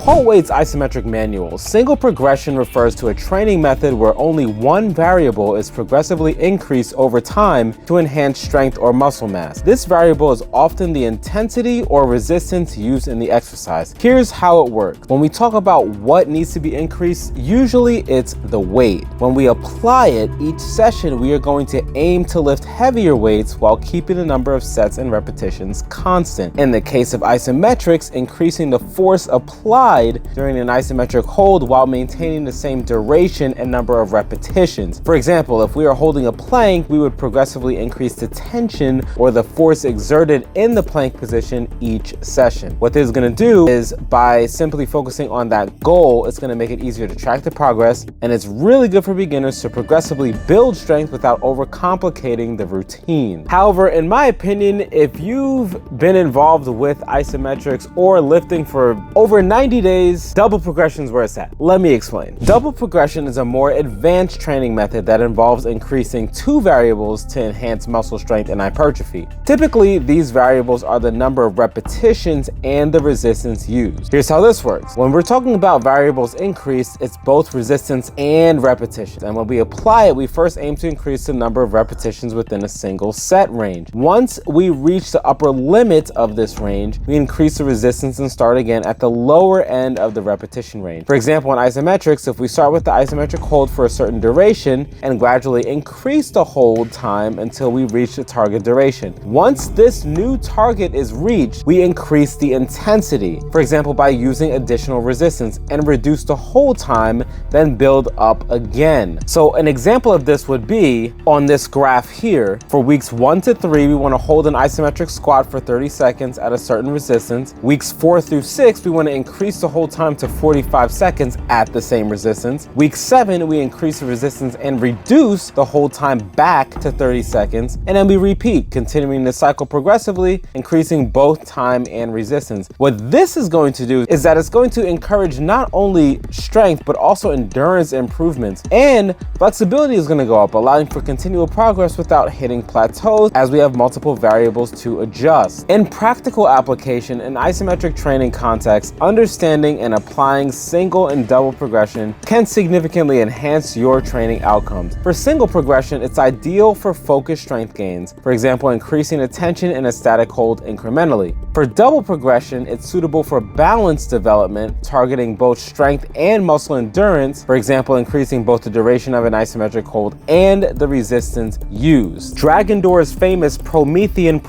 Paul Wade's isometric manual, single progression refers to a training method where only one variable is progressively increased over time to enhance strength or muscle mass. This variable is often the intensity or resistance used in the exercise. Here's how it works. When we talk about what needs to be increased, usually it's the weight. When we apply it, each session we are going to aim to lift heavier weights while keeping the number of sets and repetitions constant. In the case of isometrics, increasing the force applied during an isometric hold while maintaining the same duration and number of repetitions. For example, if we are holding a plank, we would progressively increase the tension or the force exerted in the plank position each session. What this is going to do is, by simply focusing on that goal, it's going to make it easier to track the progress, and it's really good for beginners to progressively build strength without overcomplicating the routine. However, in my opinion, if you've been involved with isometrics or lifting for over 90 days, double progression is where it's at. Let me explain. Double progression is a more advanced training method that involves increasing two variables to enhance muscle strength and hypertrophy. Typically, these variables are the number of repetitions and the resistance used. Here's how this works. When we're talking about variables increased, it's both resistance and repetitions. And when we apply it, we first aim to increase the number of repetitions within a single set range. Once we reach the upper limit of this range, we increase the resistance and start again at the lower end of the repetition range. For example, in isometrics, if we start with the isometric hold for a certain duration and gradually increase the hold time until we reach the target duration. Once this new target is reached, we increase the intensity, for example, by using additional resistance, and reduce the hold time, then build up again. So an example of this would be on this graph here. For weeks 1 to 3, we want to hold an isometric squat for 30 seconds at a certain resistance. Weeks 4 through 6, we want to increase the hold time to 45 seconds at the same resistance. Week 7, we increase the resistance and reduce the hold time back to 30 seconds. And then we repeat, continuing the cycle progressively, increasing both time and resistance. What this is going to do is that it's going to encourage not only strength, but also endurance improvements. And flexibility is going to go up, allowing for continual progress without hitting plateaus as we have multiple variables to adjust. In practical application, in isometric training context, understanding and applying single and double progression can significantly enhance your training outcomes. For single progression, it's ideal for focused strength gains, for example, increasing attention in a static hold incrementally. For double progression, it's suitable for balance development, targeting both strength and muscle endurance, for example, increasing both the duration of an isometric hold and the resistance used. Dragon Door's famous Promethean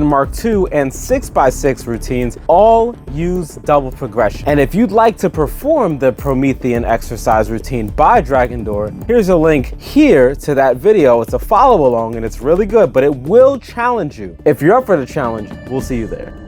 Mark II, and 6x6 routines all use double progression. And if you'd like to perform the Promethean exercise routine by Dragon Door, here's a link here to that video. It's a follow along and it's really good, but it will challenge you. If you're up for the challenge, we'll see you there.